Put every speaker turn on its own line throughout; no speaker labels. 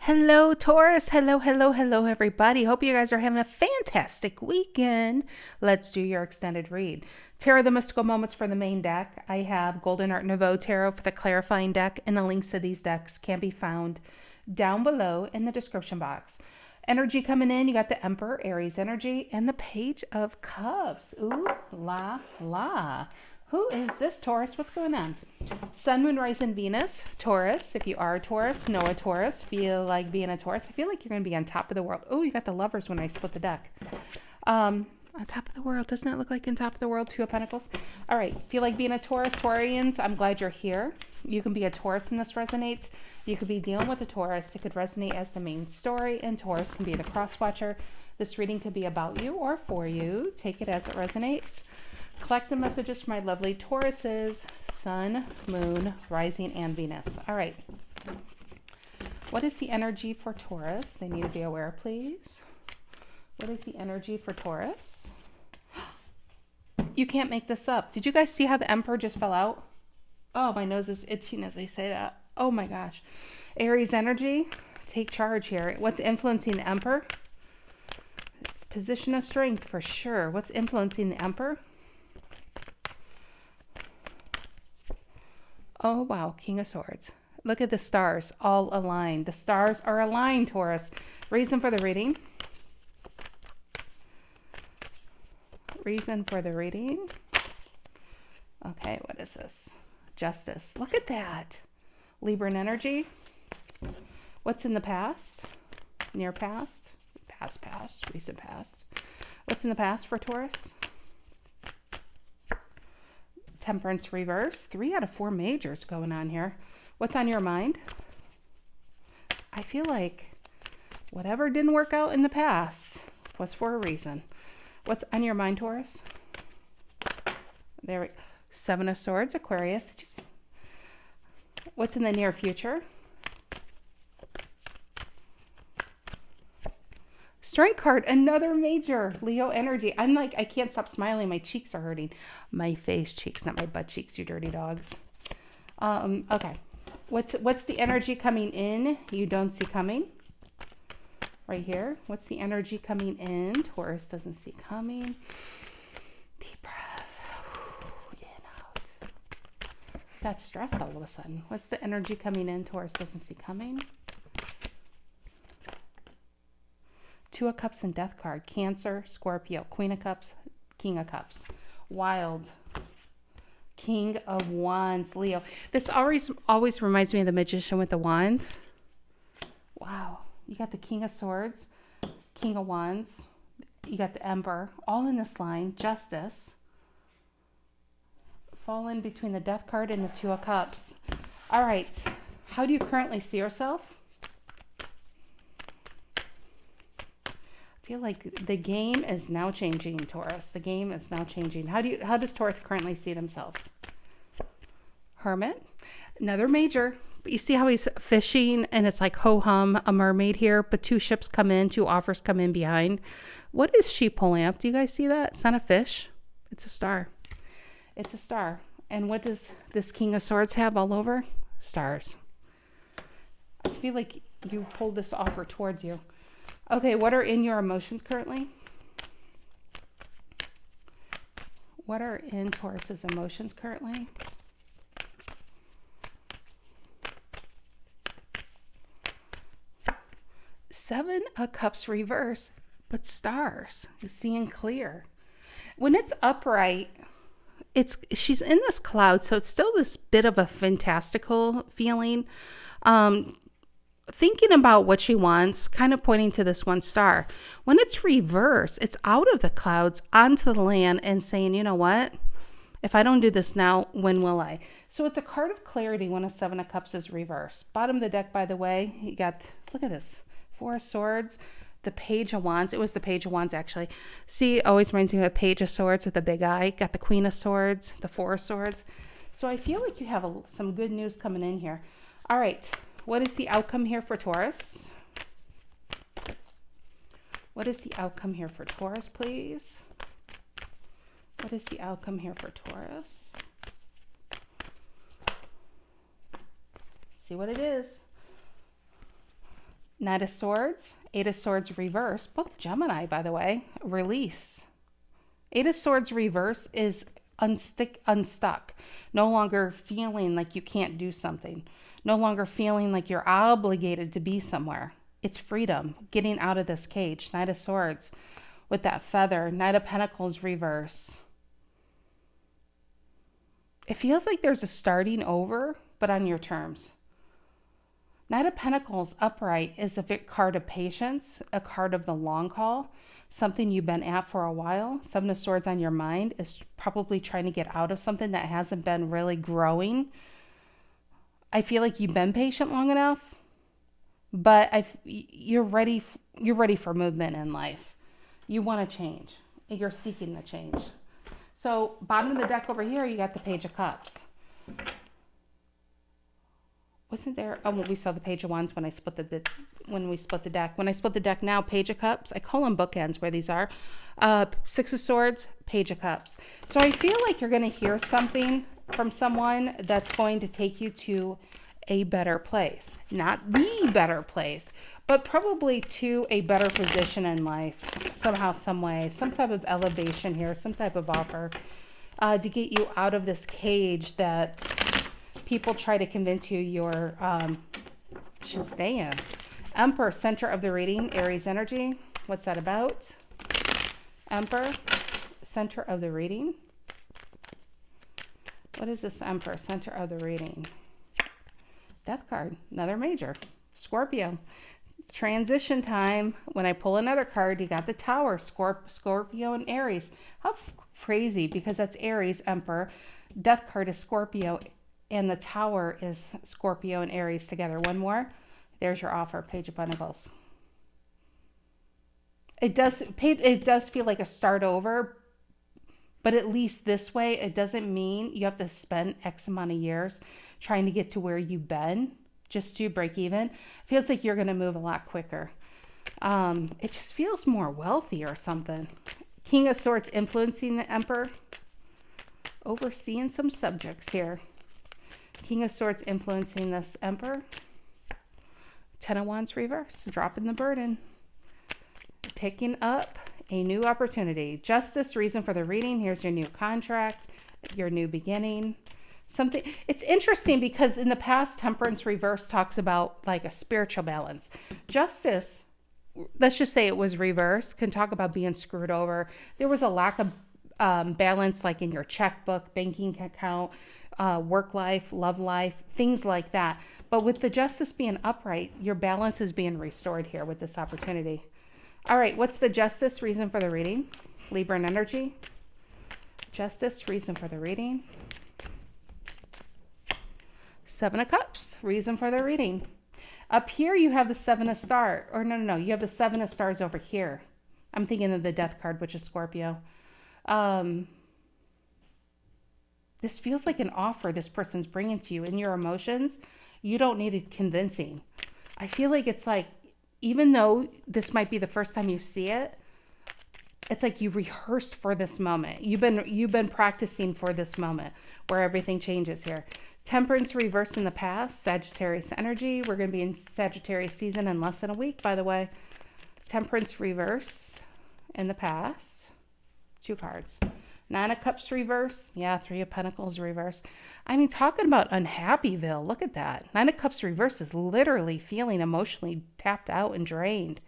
Hello, Taurus. Hello, hello, hello, everybody. Hope you guys are having a fantastic weekend. Let's do your extended read. Tarot the Mystical Moments for the main deck. I have Golden Art Nouveau Tarot for the clarifying deck, and the links to these decks can be found down below in the description box. Energy coming in, you got the Emperor, Aries energy, and the Page of Cups. Ooh, la, la. Who is this, Taurus? What's going on? Sun, Moon, Rising, Venus, Taurus. If you are a Taurus, know a Taurus. Feel like being a Taurus. I feel like you're going to be on top of the world. Oh, you got the Lovers when I split the deck. On top of the world. Doesn't that look like in top of the world? Two of Pentacles. All right. Feel like being a Taurus, Taurians. I'm glad you're here. You can be a Taurus and this resonates. You could be dealing with a Taurus. It could resonate as the main story, and Taurus can be the cross-watcher. This reading could be about you or for you. Take it as it resonates. Collect the messages for my lovely Tauruses, Sun, Moon, Rising, and Venus. All right. What is the energy for Taurus? They need to be aware, please. What is the energy for Taurus? You can't make this up. Did you guys see how the Emperor just fell out? Oh, my nose is itching as they say that. Oh my gosh. Aries energy, take charge here. What's influencing the Emperor? Position of strength for sure. What's influencing the Emperor? Oh, wow. King of Swords. Look at the stars all aligned. The stars are aligned, Taurus. Reason for the reading. Reason for the reading. Okay, what is this? Justice. Look at that. Libran energy. What's in the past? Near past? Past. Recent past. What's in the past for Taurus? Temperance reverse. 3 out of 4 majors going on here. What's on your mind? I feel like whatever didn't work out in the past was for a reason. What's on your mind, Taurus? There we go. 7 of Swords, Aquarius. What's in the near future? Strike card, another major. Leo energy. I'm like, I can't stop smiling. My cheeks are hurting. My face cheeks, not my butt cheeks, you dirty dogs. Okay. What's the energy coming in you don't see coming? Right here. What's the energy coming in? Taurus doesn't see coming. Deep breath. In, out. Got stressed all of a sudden. What's the energy coming in? Taurus doesn't see coming. 2 of Cups and Death card. Cancer, Scorpio, Queen of Cups, King of Cups. Wild. King of Wands, Leo. This always reminds me of the Magician with the wand. Wow. You got the King of Swords, King of Wands. You got the Emperor. All in this line. Justice. Fall in between the Death card and the 2 of Cups. All right. How do you currently see yourself? I feel like the game is now changing, Taurus. The game is now changing. How does Taurus currently see themselves? Hermit. Another major. But you see how he's fishing and it's like ho-hum, a mermaid here, but 2 ships come in, 2 offers come in behind. What is she pulling up? Do you guys see that? It's not a fish. It's a star. It's a star. And what does this King of Swords have all over? Stars. I feel like you pulled this offer towards you. Okay, what are in your emotions currently? What are in Taurus's emotions currently? Seven of Cups reverse, but stars. Seeing clear. When it's upright, she's in this cloud, so it's still this bit of a fantastical feeling. Thinking about what she wants, kind of pointing to this one star. When it's reverse, it's out of the clouds onto the land and saying, you know what? If I don't do this now, when will I? So it's a card of clarity when a 7 of Cups is reverse. Bottom of the deck, by the way, you got, look at this, 4 of Swords, the Page of Wands. It was the Page of Wands, actually. See, always reminds me of a Page of Swords with a big eye. Got the Queen of Swords, the 4 of Swords. So I feel like you have some good news coming in here. All right. What is the outcome here for Taurus? What is the outcome here for Taurus, please? What is the outcome here for Taurus? See what it is. Knight of Swords, Eight of Swords reverse, both Gemini, by the way, release. Eight of Swords reverse is unstuck, no longer feeling like you can't do something, no longer feeling like you're obligated to be somewhere. It's freedom, getting out of this cage. Knight of Swords with that feather, Knight of Pentacles reverse. It feels like there's a starting over, but on your terms. Knight of Pentacles upright is a card of patience, a card of the long haul, something you've been at for a while. Seven of Swords on your mind is probably trying to get out of something that hasn't been really growing. I feel like you've been patient long enough, but you're ready for movement in life. You want to change. You're seeking the change. So bottom of the deck over here, you got the Page of Cups. Wasn't there? Oh, well, we saw the Page of Wands when we split the deck. When I split the deck now, Page of Cups. I call them bookends where these are. Six of Swords, Page of Cups. So I feel like you're going to hear something from someone that's going to take you to a better place. Not the better place, but probably to a better position in life. Somehow, some way, some type of elevation here, some type of offer to get you out of this cage that people try to convince you you're should stay in. Emperor, center of the reading, Aries energy. What's that about? Emperor, center of the reading. What is this Emperor, center of the reading? Death card, another major. Scorpio. Transition time. When I pull another card, you got the Tower, Scorpio and Aries. How crazy, because that's Aries, Emperor. Death card is Scorpio, and the Tower is Scorpio and Aries together. One more. There's your offer, Page of Pentacles. It does feel like a start over, but at least this way, it doesn't mean you have to spend X amount of years trying to get to where you've been just to break even. It feels like you're going to move a lot quicker. It just feels more wealthy or something. King of Swords influencing the Emperor. Overseeing some subjects here. King of Swords influencing this Emperor. Ten of Wands reverse. Dropping the burden. Picking up a new opportunity. Justice, reason for the reading. Here's your new contract, your new beginning. Something. It's interesting because in the past, Temperance reverse talks about like a spiritual balance. Justice, let's just say it was reverse, can talk about being screwed over. There was a lack of balance, like in your checkbook, banking account, work life, love life, things like that. But with the Justice being upright, your balance is being restored here with this opportunity. All right, what's the Justice, reason for the reading? Libra energy. Justice, reason for the reading. Seven of Cups, reason for the reading. Up here, you have the Seven of Stars. Or no. You have the Seven of Stars over here. I'm thinking of the Death card, which is Scorpio. This feels like an offer this person's bringing to you. In your emotions, you don't need it convincing. I feel like it's like, even though this might be the first time you see it, it's like you rehearsed for this moment. You've been practicing for this moment where everything changes here. Temperance reverse in the past, Sagittarius energy. We're going to be in Sagittarius season in less than a week, by the way. Temperance reverse in the past. Two cards. Nine of Cups reverse. Yeah, Three of Pentacles reverse. I mean, talking about unhappyville. Look at that. Nine of Cups reverse is literally feeling emotionally tapped out and drained.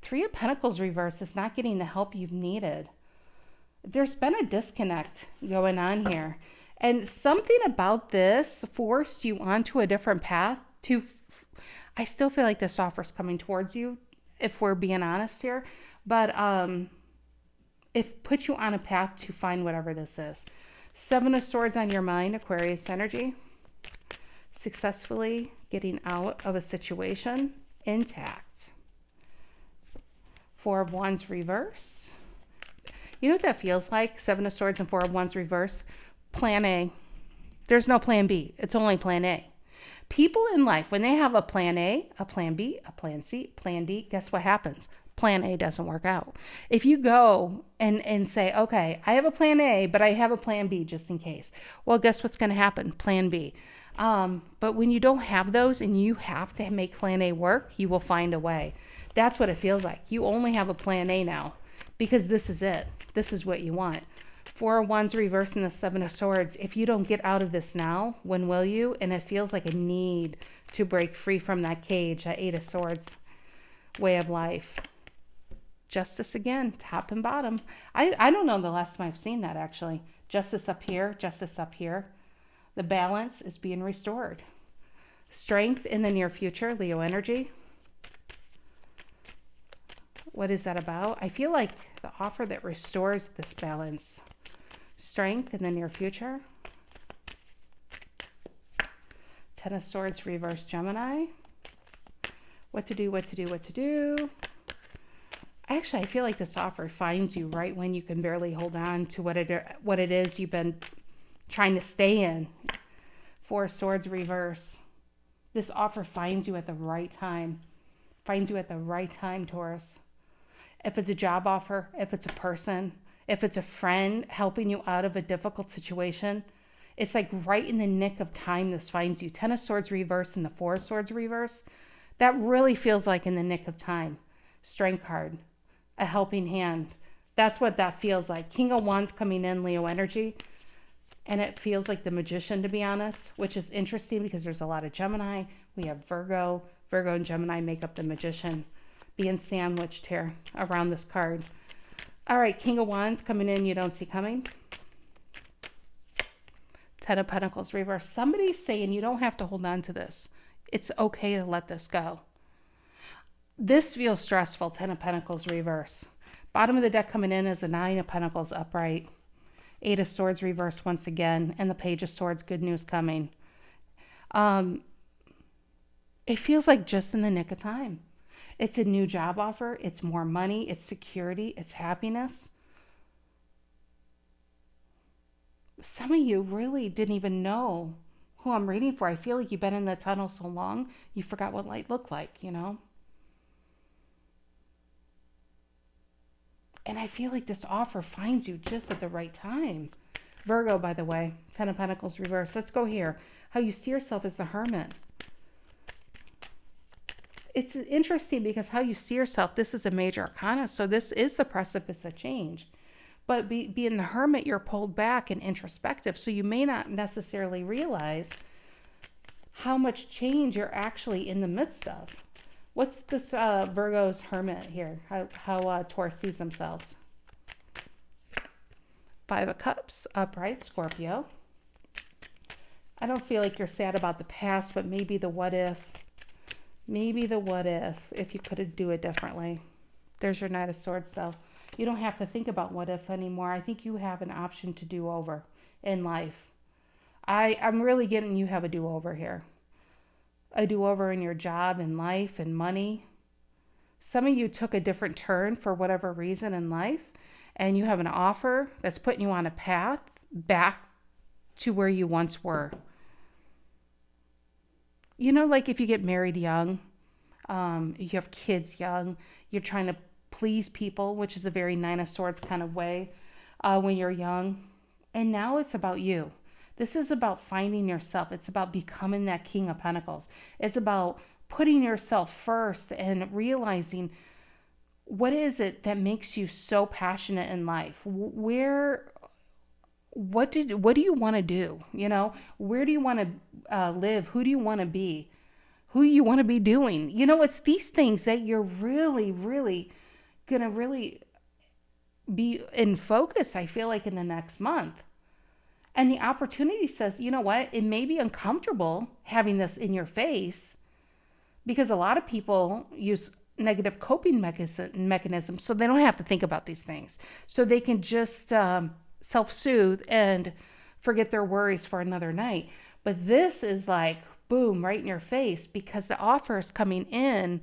Three of Pentacles reverse is not getting the help you've needed. There's been a disconnect going on here. And something about this forced you onto a different path I still feel like this offer's coming towards you, if we're being honest here. But it puts you on a path to find whatever this is. Seven of Swords on your mind, Aquarius energy. Successfully getting out of a situation intact. Four of Wands reverse. You know what that feels like? Seven of Swords and Four of Wands reverse. Plan A. There's no plan B. It's only plan A. People in life, when they have a plan A, a plan B, a plan C, plan D, guess what happens? Plan A doesn't work out. If you go and say, okay, I have a plan A, but I have a plan B just in case. Well, guess what's going to happen? Plan B. But when you don't have those and you have to make plan A work, you will find a way. That's what it feels like. You only have a plan A now because this is it. This is what you want. Four of Wands reversed and the Seven of Swords. If you don't get out of this now, when will you? And it feels like a need to break free from that cage, that Eight of Swords way of life. Justice again, top and bottom. I don't know the last time I've seen that actually. Justice up here, justice up here. The balance is being restored. Strength in the near future, Leo energy. What is that about? I feel like the offer that restores this balance. Strength in the near future. Ten of Swords, reverse Gemini. What to do, what to do, what to do. Actually, I feel like this offer finds you right when you can barely hold on to what it is you've been trying to stay in. Four of Swords, reverse. This offer finds you at the right time. Finds you at the right time, Taurus. If it's a job offer, if it's a person, if it's a friend helping you out of a difficult situation, it's like right in the nick of time this finds you. Ten of Swords reverse and the Four of Swords reverse. That really feels like in the nick of time. Strength card, a helping hand. That's what that feels like. King of Wands coming in, Leo energy. And it feels like the Magician, to be honest, which is interesting because there's a lot of Gemini. We have Virgo. Virgo and Gemini make up the Magician, being sandwiched here around this card. All right, King of Wands coming in, you don't see coming. Ten of Pentacles reverse. Somebody's saying you don't have to hold on to this. It's okay to let this go. This feels stressful, Ten of Pentacles reverse. Bottom of the deck coming in is a Nine of Pentacles upright. Eight of Swords reverse once again. And the Page of Swords, good news coming. It feels like just in the nick of time. It's a new job offer. It's more money. It's security. It's happiness. Some of you really didn't even know who I'm reading for. I feel like you've been in the tunnel so long, you forgot what light looked like, you know? And I feel like this offer finds you just at the right time. Virgo, by the way, Ten of Pentacles reverse. Let's go here. How you see yourself as the Hermit. It's interesting because how you see yourself, this is a major arcana. So this is the precipice of change. But being the Hermit, you're pulled back and introspective. So you may not necessarily realize how much change you're actually in the midst of. What's this Virgo's Hermit here? How Taurus sees themselves. Five of Cups, upright, Scorpio. I don't feel like you're sad about the past, but maybe the what if. Maybe the what if you could do it differently. There's your Knight of Swords, though. You don't have to think about what if anymore. I think you have an option to do over in life. I'm really getting you have a do-over here. A do-over in your job and life and money. Some of you took a different turn for whatever reason in life, and you have an offer that's putting you on a path back to where you once were. You know, like if you get married young, you have kids young, you're trying to please people, which is a very Nine of Swords kind of way when you're young. And now it's about you. This is about finding yourself. It's about becoming that King of Pentacles. It's about putting yourself first and realizing what is it that makes you so passionate in life? What do you want to do? You know, where do you want to live? Who do you want to be? Who you want to be doing? You know, it's these things that you're really, really going to really be in focus, I feel like, in the next month. And the opportunity says, you know what? It may be uncomfortable having this in your face because a lot of people use negative coping mechanisms so they don't have to think about these things. So they can just self-soothe and forget their worries for another night. But this is like, boom, right in your face because the offer is coming in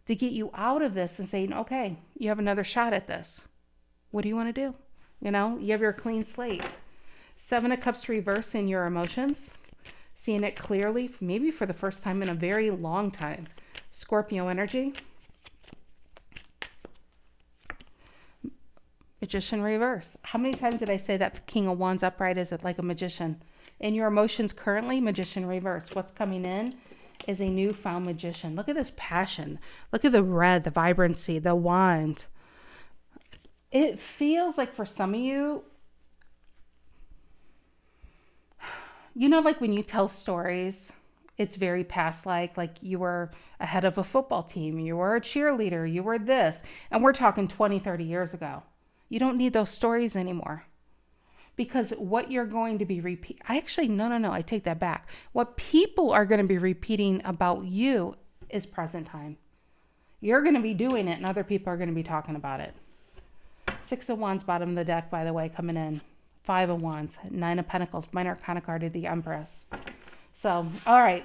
to get you out of this and saying, okay, you have another shot at this. What do you want to do? You know, you have your clean slate. Seven of Cups reverse in your emotions. Seeing it clearly, maybe for the first time in a very long time. Scorpio energy. Magician reverse. How many times did I say that King of Wands upright is like a magician? In your emotions currently, Magician reverse. What's coming in is a newfound Magician. Look at this passion. Look at the red, the vibrancy, the wand. It feels like for some of you, you know, like when you tell stories, it's very past like you were ahead of a football team, you were a cheerleader, you were this, and we're talking 20, 30 years ago. You don't need those stories anymore. Because what you're going to be no, I take that back. What people are going to be repeating about you is present time. You're going to be doing it and other people are going to be talking about it. 6 of Wands, bottom of the deck, by the way, coming in. 5 of Wands, 9 of Pentacles, minor arcana card of the Empress. So, all right.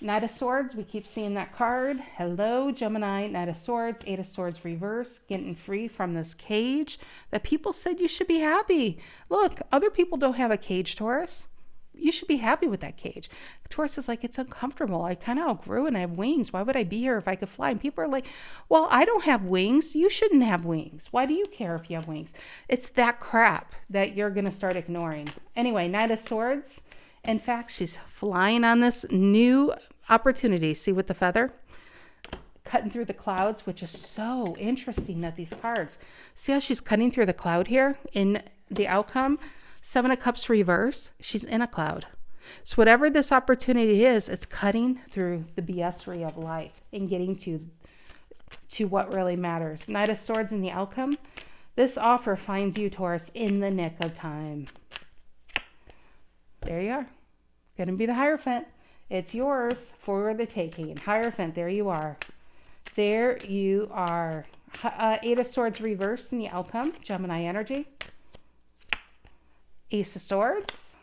Knight of Swords, we keep seeing that card. Hello, Gemini, Knight of Swords, 8 of Swords reverse, getting free from this cage that people said you should be happy. Look, other people don't have a cage, Taurus. You should be happy with that cage. Taurus is like, it's uncomfortable. I kind of outgrew and I have wings. Why would I be here if I could fly? And people are like, well, I don't have wings. You shouldn't have wings. Why do you care if you have wings? It's that crap that you're going to start ignoring. Anyway, Knight of Swords. In fact, she's flying on this new opportunity. See with the feather? Cutting through the clouds, which is so interesting that these cards. See how she's cutting through the cloud here in the outcome? 7 of Cups reverse. She's in a cloud. So whatever this opportunity is, it's cutting through the BS-ery of life and getting to what really matters. Knight of Swords in the outcome. This offer finds you, Taurus, in the nick of time. There you are. Going to be the Hierophant. It's yours for the taking. Hierophant, there you are. There you are. 8 of Swords reverse in the outcome. Gemini energy. Ace of Swords.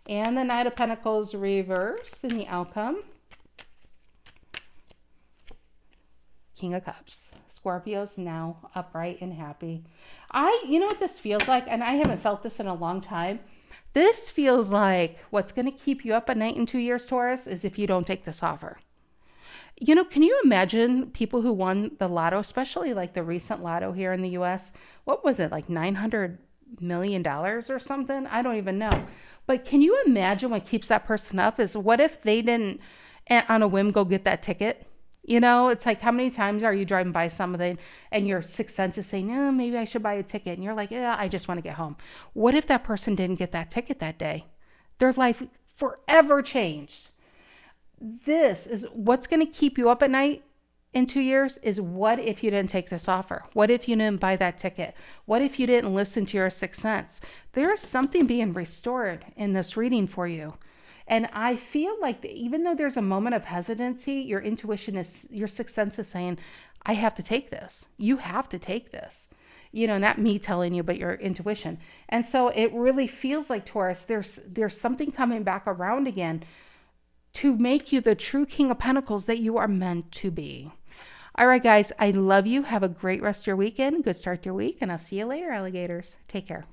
And the Knight of Pentacles reverse in the outcome. King of Cups. Scorpio's now upright and happy. You know what this feels like? And I haven't felt this in a long time. This feels like what's going to keep you up at night in 2 years, Taurus, is if you don't take this offer. You know, can you imagine people who won the lotto, especially like the recent lotto here in the U.S.? What was it, like $900 million or something? I don't even know. But can you imagine what keeps that person up is what if they didn't, on a whim, go get that ticket? You know, it's like, how many times are you driving by something and your sixth sense is saying, no, maybe I should buy a ticket. And you're like, yeah, I just want to get home. What if that person didn't get that ticket that day? Their life forever changed. This is what's going to keep you up at night in 2 years is what if you didn't take this offer? What if you didn't buy that ticket? What if you didn't listen to your sixth sense? There is something being restored in this reading for you. And I feel like even though there's a moment of hesitancy, your intuition is, your sixth sense is saying, I have to take this. You have to take this. You know, not me telling you, but your intuition. And so it really feels like, Taurus, there's something coming back around again to make you the true King of Pentacles that you are meant to be. All right, guys, I love you. Have a great rest of your weekend. Good start to your week. And I'll see you later, alligators. Take care.